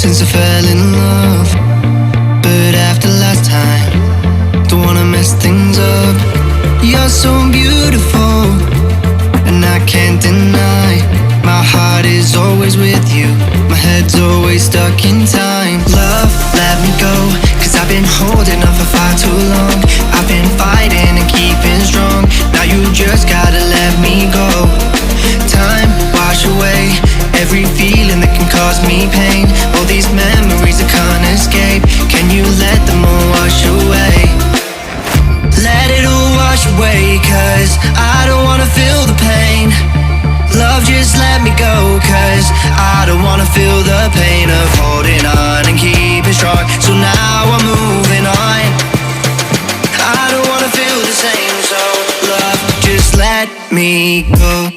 since I fell in love. But after last time, don't wanna mess things up. You're so beautiful, and I can't deny. My heart is always with you, my head's always stuck in time. Love, let me go, cause I've been holding on for far too long. I've been fighting and keeping strong, now you just gotta let me go. Time, wash away every feeling that can cause me pain. All these memories I can't escape, can you let them all wash away? Let it all wash away, cause I don't wanna feel the pain. Love, just let me go, cause I don't wanna feel the pain of holding on and keeping strong. So now I'm moving on, I don't wanna feel the same. So love, just let me go.